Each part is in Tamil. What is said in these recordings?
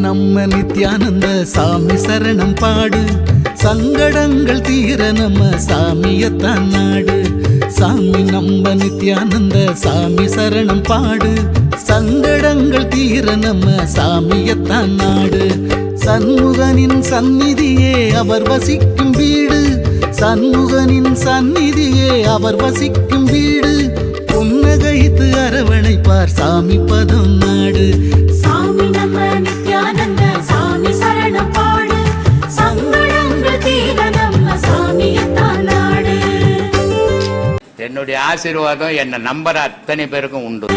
நம்ம நித்யானந்த சாமி சரணம் பாடு, சங்கடங்கள் தீர நம்ம சாமியத்தான் நாடு. சாமி நம்ம நித்யானந்த சாமி சரணம் பாடு, சங்கடங்கள் தீர நம்ம சாமியத்தான் நாடு. சண்முகனின் சந்நிதியே அவர் வசிக்கும் வீடு, சண்முகனின் சந்நிதியே அவர் வசிக்கும் வீடு. புன்னகைத்து அரவணைப்பார் சாமி பதம் நாடு. சாமி நம்ம நித்யானந்த சாமி சரணம் பாடு, சங்கடங்கள் தீர நம்ம சாமியத்தான் நாடு. என்னுடைய ஆசீர்வாதம் என்ன நம்புற அத்தனை பேருக்கும் உண்டு.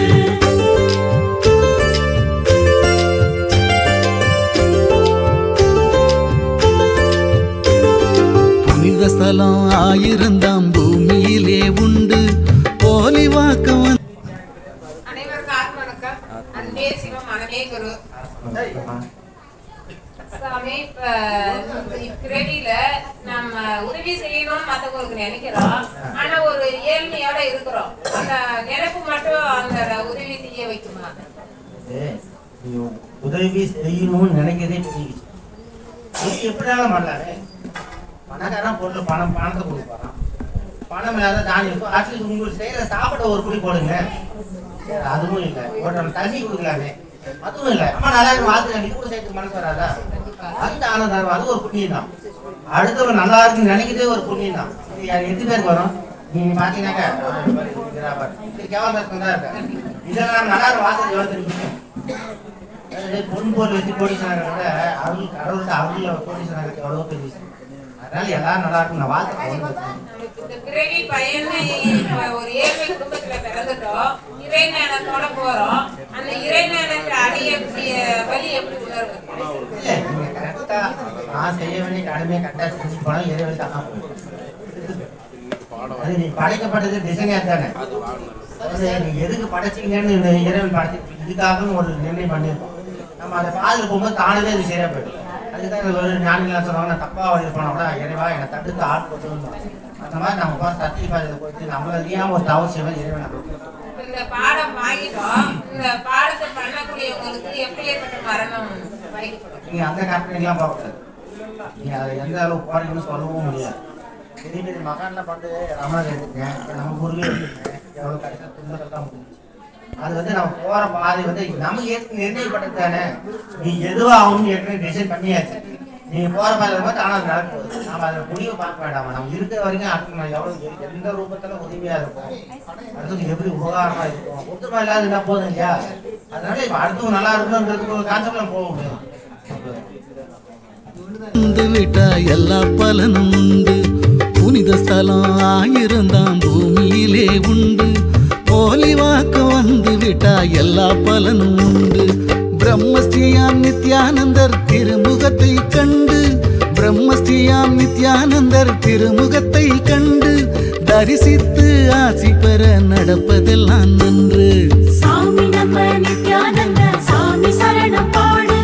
புனித ஸ்தலம் 1000 பூமியிலே உண்டு, போலி வாக்கம். அனைவருக்கும் ஆத்மவணக்கம். அன்பே சிவம் மனமே குரு. சாமி, பிறவியில நம்ம உதவி செய்யணும்னு மற்றவங்களுக்கு நினைக்கிறோம், ஆனா ஒரு ஏழ்மையோட இருக்கிறோம். அந்த நினைப்பு மட்டும் அந்த உதவி செய்ய வைக்குமா? உதவி செய்யணும்னு நினைக்கிறதே எப்படினாலும் பண்ணலாரு. பணக்காரன் பொருள் பணத்தை கொடுப்பாரான், பணம் இல்லாத தானியம் ஆட்சி உங்களுக்கு செய்யற சாப்பிட ஒரு குடி போடுங்க, அதுவும் இல்லை. ஒரு தண்ணி கொடுக்கலாமே, அதுவும் இல்லை. அம்மா நல்லா இருக்கு வாழ்த்துக்காங்க, இது கூட சேர்த்து மனசு வராதா? அது ஆனந்தாரம், அது ஒரு புண்ணியம் தான். அடுத்தவங்க நல்லா இருக்குன்னு நினைக்கிறதே ஒரு புண்ணியம் தான். இது 8 பேருக்கு வரும். நீங்க பாத்தீங்கன்னாக்கா கேவலம் தான் இருக்க இதெல்லாம் நல்லா வாழ்த்து எவ்வளவு பொன் பொருள் வச்சு கோடீஸ்வரங்க கூட அவங்களுக்கு கடவுள்கிட்ட அவங்க கோடீஸ்வரங்களுக்கு எவ்வளவு பெரிய விஷயம். அதனால எல்லாரும் நல்லா இருக்கும். நான் வாழ்த்து பிறவி பயனை ஒரு ஏழ்மை குடும்பத்துல பிறந்துட்டோம், இறைஞானத்தோட போறோம். அந்த இறைஞானத்தை அடையக்கூடிய வழி எப்படி உணர்வு? இல்ல, நீங்க கரெக்டா நான் செய்ய வேண்டிய கடமையை கரெக்டா செஞ்சு போனா இறைவன் தான் போகும். அது நீ படைக்கப்பட்டது டிசைனா தானே, நீ எதுக்கு படைச்சிங்கன்னு இறைவன் படைச்சு இதுக்காக ஒரு நிர்ணயம் பண்ணிருக்கோம். நம்ம அதை பாதுகாப்பு போகும்போது தானவே அது சரியா போயிடும். அதுதான் ஒரு ஞானிலாம் சொல்லுவாங்க, நான் தப்பா வழி போனா கூட இறைவா என்னை தடுத்து ஆள் போட்டு அந்த மாதிரி நம்ம சத்திய பாதையில போயிட்டு நம்மள அறியாம ஒரு அவசியம் இறைவன். இந்த பாடம் வாங்கிட்டோம், இந்த பாடத்தை பண்ணக்கூடியவங்களுக்கு எப்படிப்பட்ட மரணம் வாய்க்கப்படும்? நீங்க அந்த கற்பனைலாம் பார்க்கக்கூடாது. நீங்க அதை எந்த அளவுக்கு போறீங்கன்னு சொல்லவும் முடியாது. பெரிய பெரிய மகான்லாம் பண்ணி ரமணர் எடுத்துக்கேன், நம்ம குருவே எடுத்துக்கேன், எவ்வளவு கரெக்டாக துன்பங்கள் தான் முடிஞ்சு. அது நம்ம போற பாதை நமக்கு ஏற்கனவே நிர்ணயிப்பட்டது தானே. நீ எதுவா ஆகும்னு ஏற்கனவே டிசைன் பண்ணியாச்சு. நீங்க போற பாதை பார்த்து ஆனால் நடக்குது. நம்ம அதை முடிவை பார்க்க வேண்டாமா? நம்ம இருக்கிற வரைக்கும் அடுத்து எவ்வளவு எந்த ரூபத்துல உதவியா இருக்கும், அடுத்தது எப்படி உபகாரமா இருக்கும், ஒத்துமா இல்லாத இருந்தா போதும் இல்லையா? அதனால இப்ப அடுத்தவங்க நல்லா இருக்கணும்ன்றதுக்கு ஒரு கான்செப்ட்ல போக முடியும். விட்டா எல்லா பலனும் உண்டு, புனித ஸ்தலம் 1000 பூமியிலே உண்டு, போலி வாக்கு வந்து விட்டா எல்லா பலனும் உண்டு. பிரம்மஸ்ரீயாம் நித்யானந்தர் திருமுகத்தை கண்டு, பிரம்மஸ்ரீயாம் நித்யானந்தர் திருமுகத்தை கண்டு தரிசித்து ஆசி பெற நடப்பதெல்லாம் நன்று. சாமி நம்ம நித்யானந்த சாமி சரணம் பாடு,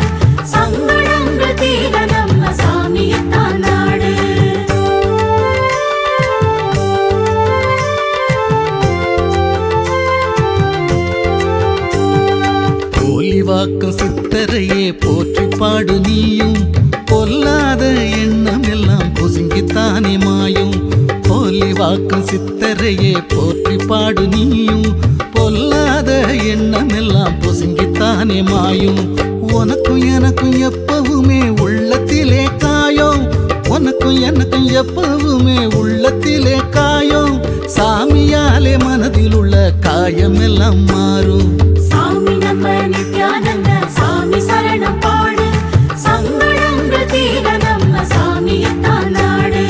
சங்கடங்கள் தீர நம்ம சாமியத்தான் நாடு. வாக்கம் சித்தரையே போற்றி பாடு நீயும், பொல்லாத எண்ணம் எல்லாம் பொசுங்கித்தானே மாயும். போலி வாக்கம் சித்தரையே போற்றி பாடு நீயும், பொல்லாத எண்ணம் எல்லாம் பொசுங்கித்தானே மாயும். உனக்கும் எனக்கும் எப்பவுமே உள்ளத்திலே காயம், உனக்கும் எனக்கும் எப்பவுமே உள்ளத்திலே காயம். சாமியாலே மனதில் உள்ள காயம் எல்லாம் மாறும். சாமி நம்ம நித்யானந்த சாமி சரணம் பாடு, சங்கடங்கள் தீர நம்ம சாமியத்தான் நாடு.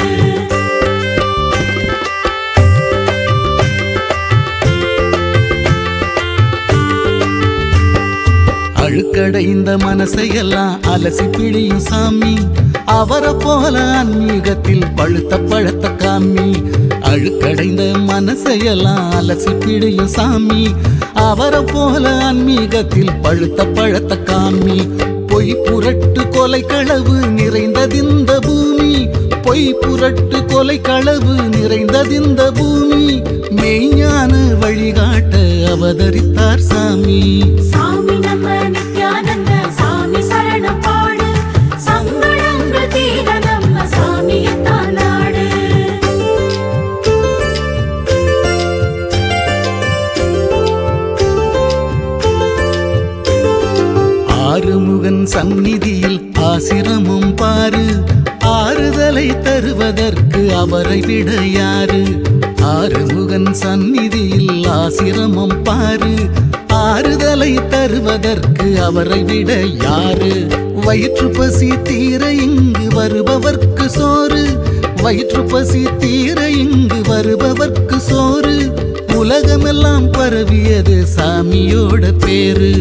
அழுக்கடைந்த மனசையெல்லாம் அலசி பிழியும் சாமி, அவரை போல ஆன்மீகத்தில் பழுத்த பழத்த காமி. அழுக்கடைந்த மனசையெல்லாம் அலசி பிழியும் சாமி, அவரை போல ஆன்மீகத்தில் பழுத்த பழத்த காமி. பொய் புரட்டு கொலை களவு நிறைந்ததிந்த பூமி, பொய் புரட்டு கொலை களவு நிறைந்ததிந்த பூமி. மெய்ஞான வழிகாட்ட அவதரித்தார் சாமி. சாமி நம்ம நித்யானந்த சாமி சரணம் ஆறுமுகன் சந்நிதியில் ஆசிரமம் பாரு, ஆறுதலை தருவதற்கு அவரை விட யாரு? ஆறுமுகன் சந்நிதியில் ஆசிரமம் பாரு, ஆறுதலை தருவதற்கு அவரை விட யாரு? வயிற்று பசி தீர இங்கு வருபவர்க்கு சோறு, வயிற்று பசி தீர இங்கு வருபவர்க்கு சோறு. உலகமெல்லாம் பரவியது சாமியோட பேரு.